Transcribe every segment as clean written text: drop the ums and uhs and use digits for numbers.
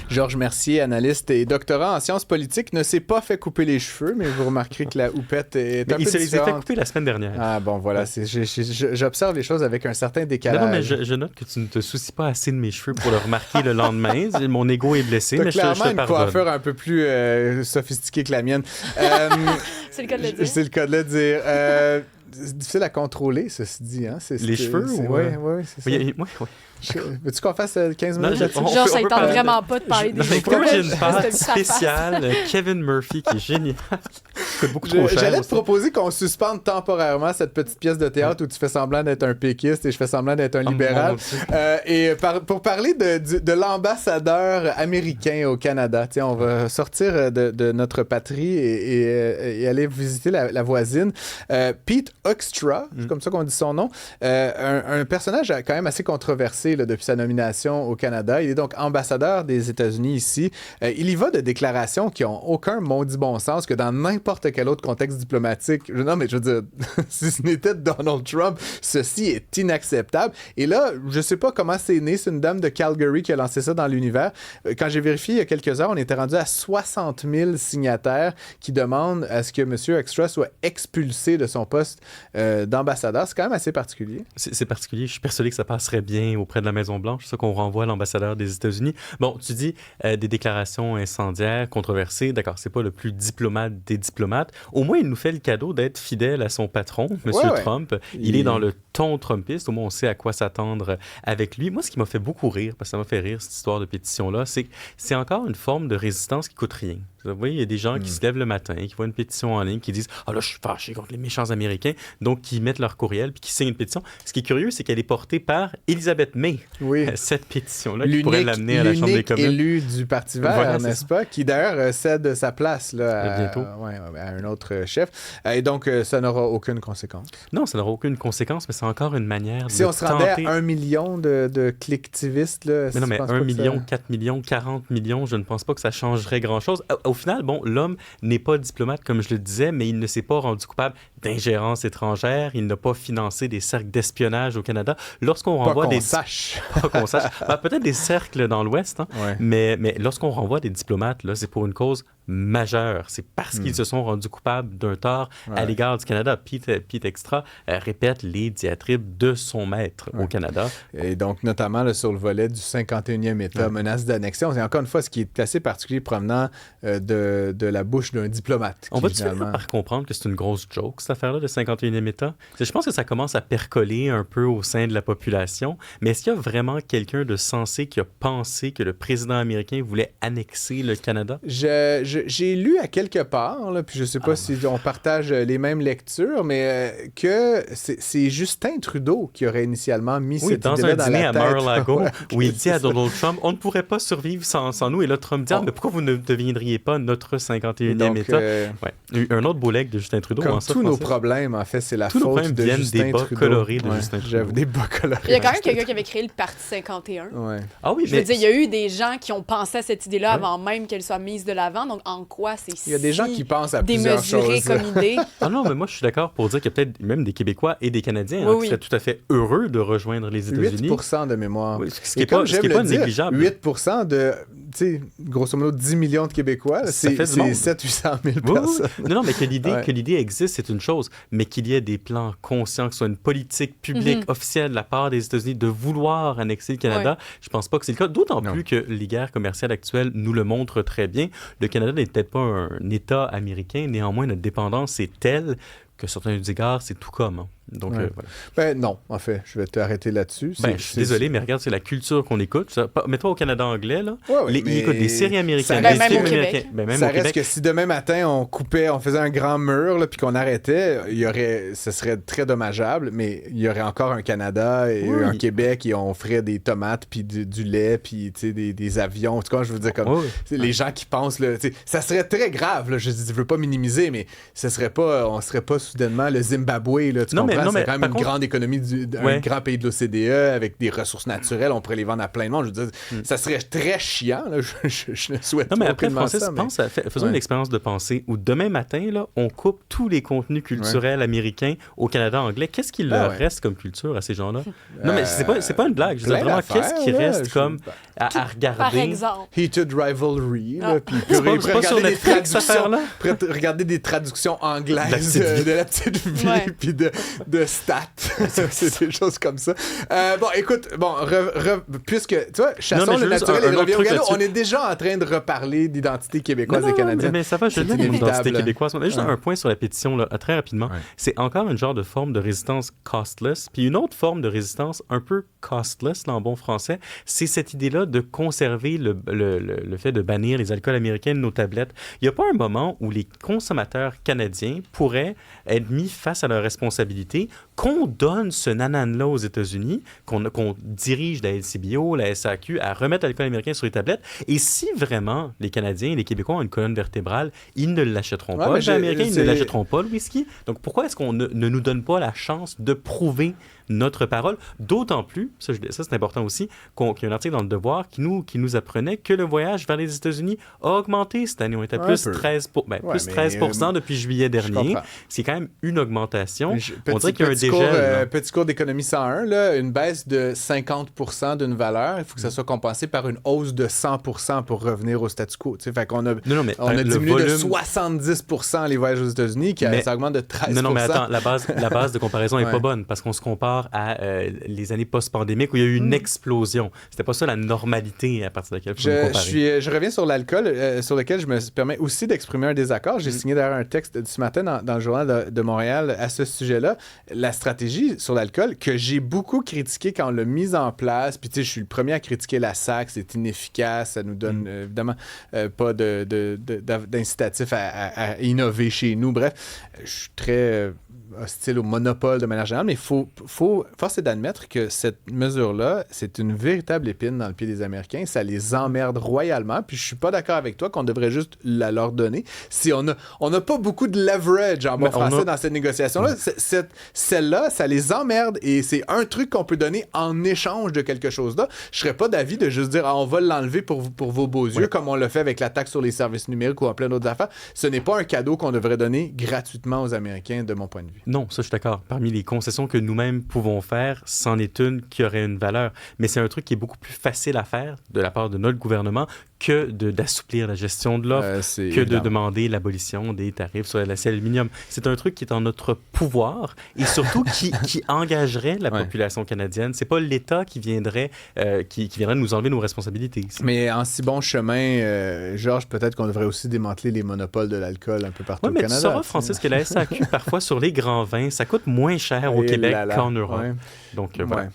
Georges Mercier, analyste et doctorant en sciences politiques, ne s'est pas fait couper les cheveux, mais vous remarquerez que la houppette est un peu différente. Il se les a fait couper la semaine dernière. Ah bon, voilà. J'observe les choses avec un certain décalage. Non, mais je note que tu ne te soucies pas assez de mes cheveux pour le remarquer le lendemain. Mon ego est blessé, mais je te pardonne. Clairement une coiffure un peu plus sophistiquée que la mienne. C'est le cas de le dire. C'est le cas de le dire. C'est difficile à contrôler, ceci dit. Hein? Les cheveux? Oui, c'est ça. Oui. Veux-tu qu'on fasse 15 minutes là-dessus? Genre, ça ne tente vraiment pas de parler des cheveux. Moi, j'ai une pâte spéciale, Kevin Murphy, qui est génial. Coûte beaucoup trop cher. J'allais te proposer qu'on suspende temporairement cette petite pièce de théâtre où tu fais semblant d'être un péquiste et je fais semblant d'être un libéral. Pour parler de l'ambassadeur américain au Canada. Tiens, on va sortir de notre patrie et aller visiter la voisine. Pete Hoekstra, c'est comme ça qu'on dit son nom. Un personnage quand même assez controversé depuis sa nomination au Canada. Il est donc ambassadeur des États-Unis ici. Il y va de déclarations qui n'ont aucun maudit bon sens que dans n'importe quel autre contexte diplomatique. Non, mais je veux dire, si ce n'était Donald Trump, ceci est inacceptable. Et là, je sais pas comment c'est né. C'est une dame de Calgary qui a lancé ça dans l'univers. Quand j'ai vérifié il y a quelques heures, on était rendu à 60 000 signataires qui demandent à ce que M. Hoekstra soit expulsé de son poste d'ambassadeur. C'est quand même assez particulier. C'est particulier. Je suis persuadé que ça passerait bien auprès de la Maison-Blanche, c'est ça qu'on renvoie à l'ambassadeur des États-Unis. Bon, tu dis des déclarations incendiaires, controversées. D'accord, c'est pas le plus diplomate des diplomates. Au moins, il nous fait le cadeau d'être fidèle à son patron, M. Trump. Il est dans le ton trumpiste. Au moins, on sait à quoi s'attendre avec lui. Moi, ce qui m'a fait beaucoup rire, parce que ça m'a fait rire, cette histoire de pétition-là, c'est que c'est encore une forme de résistance qui coûte rien. Vous voyez, il y a des gens qui se lèvent le matin, qui voient une pétition en ligne, qui disent « Ah là, je suis fâché contre les méchants Américains », donc qui mettent leur courriel puis qui signent une pétition. Ce qui est curieux, c'est qu'elle est portée par Elizabeth May, cette pétition-là, qui pourrait l'amener à la Chambre des communes. L'unique élu du Parti vert, voilà, n'est-ce pas? Qui d'ailleurs cède sa place là, à un autre chef. Et donc, ça n'aura aucune conséquence. Non, ça n'aura aucune conséquence, mais c'est encore une manière de si on se rendait à 1 million de clicktivistes, là... Mais non, mais 1 million, 4 millions, 40 millions, je ne pense pas que ça changerait grand-chose. Au final, bon, l'homme n'est pas diplomate, comme je le disais, mais il ne s'est pas rendu coupable d'ingérence étrangère. Il n'a pas financé des cercles d'espionnage au Canada. Lorsqu'on renvoie sache. Pas qu'on sache. Peut-être des cercles dans l'Ouest, hein? Mais lorsqu'on renvoie des diplomates, là, c'est pour une cause majeure. C'est parce qu'ils se sont rendus coupables d'un tort à l'égard du Canada. Pete Hoekstra répète les diatribes de son maître au Canada. Et donc, notamment là, sur le volet du 51e État, menace d'annexion. C'est encore une fois ce qui est assez particulier provenant de la bouche d'un diplomate. On va finalement par comprendre que c'est une grosse joke, cette affaire-là, de 51e État. Je pense que ça commence à percoler un peu au sein de la population. Mais est-ce qu'il y a vraiment quelqu'un de sensé qui a pensé que le président américain voulait annexer le Canada? J'ai lu à quelque part, là, puis je sais pas si on partage les mêmes lectures, mais que c'est Justin Trudeau qui aurait initialement mis cette idée-là dans la tête. Dans un dîner à Mar-a-Lago, où il dit à Donald Trump, on ne pourrait pas survivre sans nous. Et là, Trump dit, mais pourquoi vous ne deviendriez pas notre 51e État? Un autre beau leg de Justin Trudeau. Comme tous nos problèmes, en fait, c'est la faute de Justin Trudeau. Des bas colorés de Justin Trudeau. J'avoue, des bas colorés. Il y a quand même quelqu'un qui avait créé le Parti 51. Ah oui, je veux dire, il y a eu des gens qui ont pensé à cette idée-là avant même qu'elle soit mise de l'avant. Donc, en quoi c'est si il y a des gens qui pensent à plusieurs démesuré choses. Comme idée? Ah non, mais moi, je suis d'accord pour dire qu'il y a peut-être même des Québécois et des Canadiens qui seraient tout à fait heureux de rejoindre les États-Unis. 8% de mémoire. Oui, ce qui n'est pas négligeable. 8% de, tu sais, grosso modo, 10 millions de Québécois, c'est 700-800 000 personnes. Non, mais que l'idée existe, c'est une chose. Mais qu'il y ait des plans conscients, que ce soit une politique publique officielle de la part des États-Unis de vouloir annexer le Canada, je pense pas que c'est le cas. D'autant plus que les guerres commerciales actuelles nous le montrent très bien. Le Canada n'est peut-être pas un État américain. Néanmoins, notre dépendance est telle que certains égards, c'est tout comme. Hein. Donc, voilà. Non, en fait, je vais t'arrêter là-dessus. Je suis désolé, mais regarde, c'est la culture qu'on écoute. Mets-toi au Canada anglais, là. Ils écoutent des séries américaines, des films américains. Ça reste que si demain matin, on faisait un grand mur, là, puis qu'on arrêtait, ce serait très dommageable, mais il y aurait encore un Canada et un Québec et on ferait des tomates, puis du lait, puis des avions. En tout cas, je veux dire, comme les gens qui pensent, là, ça serait très grave, là, je veux pas minimiser, mais on serait pas soudainement le Zimbabwe, là, tu comprends? comprends? mais C'est quand même une grande économie, un grand pays de l'OCDE avec des ressources naturelles. On pourrait les vendre à plein de monde. Je veux dire, ça serait très chiant. Là. Je ne souhaite pas. Non, mais après, Francis, faisons une expérience de pensée où demain matin, là, on coupe tous les contenus culturels américains au Canada anglais. Qu'est-ce qu'il leur reste comme culture à ces gens-là? Non, mais c'est pas une blague. Je veux dire, vraiment, qu'est-ce qui reste comme à regarder? Par exemple. Heated Rivalry. Puis c'est pas sur Netflix, cette affaire-là? Regarder des traductions anglaises de La Petite Vie puis de Stat. C'est des choses comme ça. Bon, écoute, puisque, tu vois, chassons le naturel et revient au galop, on est déjà en train de reparler d'identité québécoise et canadienne. Mais ça va, je l'aime, l'identité québécoise. Mais juste un point sur la pétition, là, très rapidement. C'est encore une genre de forme de résistance costless. Puis une autre forme de résistance un peu costless, là, en bon français, c'est cette idée-là de conserver le fait de bannir les alcools américains de nos tablettes. Il n'y a pas un moment où les consommateurs canadiens pourraient être mis face à leurs responsabilités, qu'on donne ce nanan-là aux États-Unis, qu'on dirige la LCBO, la SAQ, à remettre l'alcool américain sur les tablettes. Et si vraiment les Canadiens et les Québécois ont une colonne vertébrale, ils ne l'achèteront pas. Les Américains, ils ne l'achèteront pas, le whisky. Donc pourquoi est-ce qu'on ne nous donne pas la chance de prouver notre parole? D'autant plus, ça c'est important aussi, qu'il y a un article dans Le Devoir qui nous apprenait que le voyage vers les États-Unis a augmenté cette année. On était à plus 13% depuis juillet dernier. C'est quand même une augmentation. On dirait qu'il y a un dégel. Petit cours d'économie 101, là, une baisse de 50% d'une valeur, il faut que ça soit compensé par une hausse de 100% pour revenir au statu quo. Fait qu'on a, on a diminué de 70% les voyages aux États-Unis, ça augmente de 13%. Non, mais attends, la base de comparaison n'est pas bonne parce qu'on se compare à les années post-pandémiques où il y a eu une explosion. C'était pas ça la normalité à partir de laquelle il faut nous comparer. Je reviens sur l'alcool, sur lequel je me permets aussi d'exprimer un désaccord. J'ai signé d'ailleurs un texte ce matin dans le journal de Montréal à ce sujet-là. La stratégie sur l'alcool que j'ai beaucoup critiquée quand on l'a mise en place, puis tu sais, je suis le premier à critiquer la SAQ, c'est inefficace, ça nous donne évidemment pas d'incitatif à innover chez nous. Bref, je suis très hostile au monopole de manière générale, mais force est d'admettre que cette mesure-là, c'est une véritable épine dans le pied des Américains. Ça les emmerde royalement, puis je suis pas d'accord avec toi qu'on devrait juste la leur donner. Si on n'a pas beaucoup de leverage en bon français dans cette négociation-là, celle-là, ça les emmerde et c'est un truc qu'on peut donner en échange de quelque chose là. Je serais pas d'avis de juste dire on va l'enlever pour vos beaux yeux, comme on l'a fait avec la taxe sur les services numériques ou en plein d'autres affaires. Ce n'est pas un cadeau qu'on devrait donner gratuitement aux Américains, de mon point de vue. Non, ça, je suis d'accord. Parmi les concessions que nous-mêmes pouvons faire, c'en est une qui aurait une valeur. Mais c'est un truc qui est beaucoup plus facile à faire de la part de notre gouvernement que d'assouplir la gestion de l'offre, que de demander l'abolition des tarifs sur l'acier aluminium. C'est un truc qui est en notre pouvoir et surtout qui engagerait la population canadienne. C'est pas l'État qui viendrait nous enlever nos responsabilités ici. Mais en si bon chemin, Georges, peut-être qu'on devrait aussi démanteler les monopoles de l'alcool un peu partout au Canada. Tu sauras, Francis, que la SAQ, parfois, sur les grands vins, ça coûte moins cher au Québec qu'en Europe. Ouais. Donc, voilà.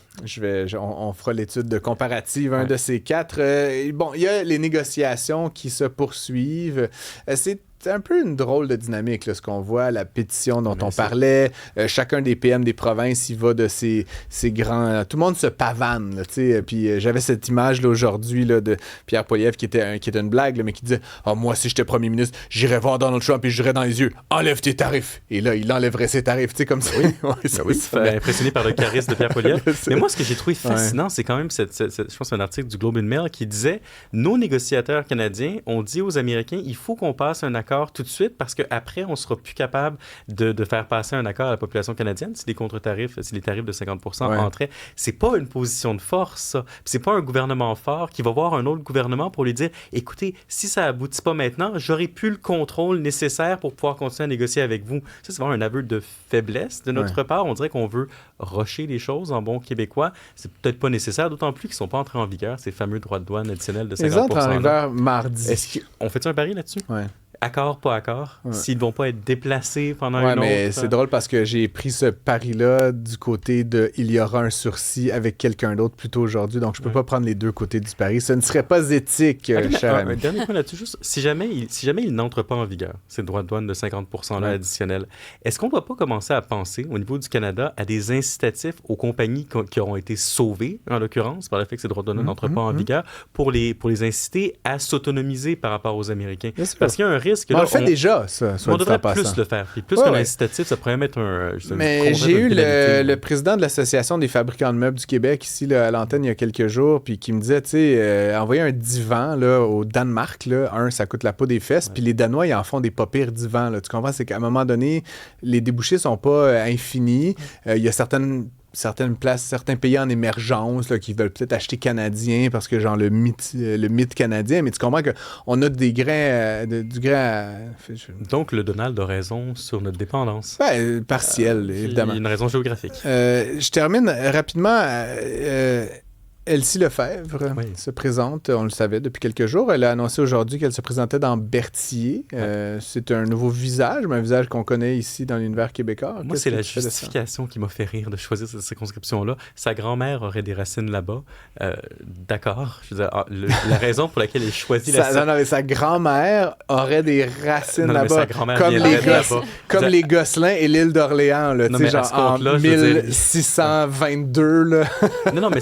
On fera l'étude de comparative, un de ces quatre. Il y a les négociations qui se poursuivent. C'est un peu une drôle de dynamique, là, ce qu'on voit, la pétition dont on parlait. Chacun des PM des provinces, il va de ces grands... Tout le monde se pavane, là, tu sais. Puis j'avais cette image là, aujourd'hui là, de Pierre Poilievre qui était une blague, là, mais qui disait « moi, si j'étais premier ministre, j'irais voir Donald Trump et je dirais dans les yeux « Enlève tes tarifs! » Et là, il enlèverait ses tarifs, tu sais, comme ça. Oui, impressionné par le charisme de Pierre Poilievre. Mais moi, ce que j'ai trouvé fascinant, c'est quand même, je pense, un article du Globe and Mail qui disait « Nos négociateurs canadiens ont dit aux Américains, il faut qu'on passe un accord tout de suite parce qu'après, on ne sera plus capable de faire passer un accord à la population canadienne si les contre-tarifs, si les tarifs de 50% entraient. C'est pas une position de force, ça. Puis c'est pas un gouvernement fort qui va voir un autre gouvernement pour lui dire « Écoutez, si ça aboutit pas maintenant, j'aurai plus le contrôle nécessaire pour pouvoir continuer à négocier avec vous. » Ça, c'est vraiment un aveu de faiblesse de notre part. On dirait qu'on veut rusher les choses en bon québécois. C'est peut-être pas nécessaire, d'autant plus qu'ils sont pas entrés en vigueur, ces fameux droits de douane additionnels de 50%. Ils entrent en vigueur mardi. On fait-tu un pari là-dessus? Oui. Accord, pas accord, s'ils ne vont pas être déplacés pendant une autre... Oui, mais c'est drôle parce que j'ai pris ce pari-là du côté de « il y aura un sursis avec quelqu'un d'autre plus tôt aujourd'hui », donc je ne peux pas prendre les deux côtés du pari. Ce ne serait pas éthique, cher ami. Un dernier point là-dessus, juste, si jamais il n'entre pas en vigueur, ces droits de douane de 50%-là additionnels, est-ce qu'on ne doit pas commencer à penser, au niveau du Canada, à des incitatifs aux compagnies qui auront été sauvées, en l'occurrence, par le fait que ces droits de douane n'entrent pas en vigueur, pour les inciter à s'autonomiser par rapport aux Américains? Parce qu'il y a un risque risque que on là, le fait déjà, ça, soit on dit en devrait passant. plus le faire. Puis plus Ouais, qu'un ouais. incitatif, ça pourrait mettre Mais j'ai eu le président de l'Association des fabricants de meubles du Québec ici là, à l'antenne il y a quelques jours, puis qui me disait, tu sais, envoyer un divan là, au Danemark, là, ça coûte la peau des fesses, puis les Danois, ils en font des pas pires divans. Là. Tu comprends? C'est qu'à un moment donné, les débouchés sont pas infinis. Il y a certaines places, certains pays en émergence là, qui veulent peut-être acheter canadien parce que genre le mythe canadien, mais tu comprends qu'on a des grains du grain Donc le Donald a raison sur notre dépendance. Partielle, évidemment. Il y a une raison géographique. Je termine rapidement. Elsie Lefebvre se présente, on le savait depuis quelques jours. Elle a annoncé aujourd'hui qu'elle se présentait dans Berthier. C'est un nouveau visage, mais un visage qu'on connaît ici dans l'univers québécois. Moi, c'est la justification qui m'a fait rire de choisir cette circonscription-là. Sa grand-mère aurait des racines là-bas. D'accord. Je veux dire, la raison pour laquelle elle choisit Non, mais sa grand-mère aurait des racines là-bas. Comme les Gosselins et l'île d'Orléans, là, genre en 1622. Là. Non, mais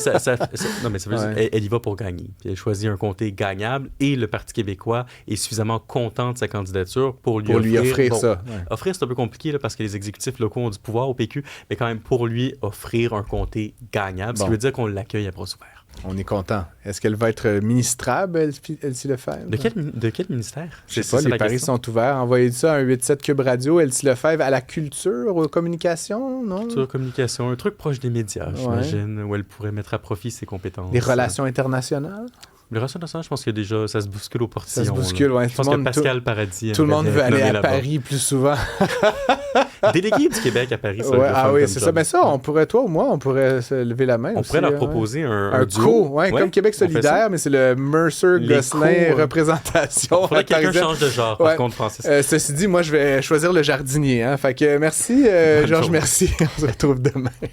non, mais ça veut dire elle y va pour gagner. Puis elle choisit un comté gagnable et le Parti québécois est suffisamment content de sa candidature pour lui offrir ça. Ouais. Offrir, c'est un peu compliqué là, parce que les exécutifs locaux ont du pouvoir au PQ, mais quand même pour lui offrir un comté gagnable, ce qui veut dire qu'on l'accueille à bras ouverts. On est content. Est-ce qu'elle va être ministrable, Elsie Lefebvre? De quel ministère? Je sais pas, les paris sont ouverts. Envoyez ça à un 8-7 Cube Radio, Elsie Lefebvre, à la culture, aux communications, non? Culture, communication, un truc proche des médias, j'imagine, où elle pourrait mettre à profit ses compétences. Les relations internationales? Les relations internationales, je pense que déjà, ça se bouscule au portillon. Ça se bouscule, oui. Je pense que Pascal Paradis... Tout le monde veut aller à Paris plus souvent. Délégué du Québec à Paris, ça. Oui, c'est ça. Mais ça, on pourrait, toi ou moi, on pourrait se lever la main. On pourrait leur proposer un duo. Comme Québec solidaire, mais c'est le Mercer-Gosselin représentation. Il faudrait que quelqu'un change de genre, par contre, Francis. Ceci dit, moi, je vais choisir le jardinier. Fait que merci, Georges, merci. On se retrouve demain.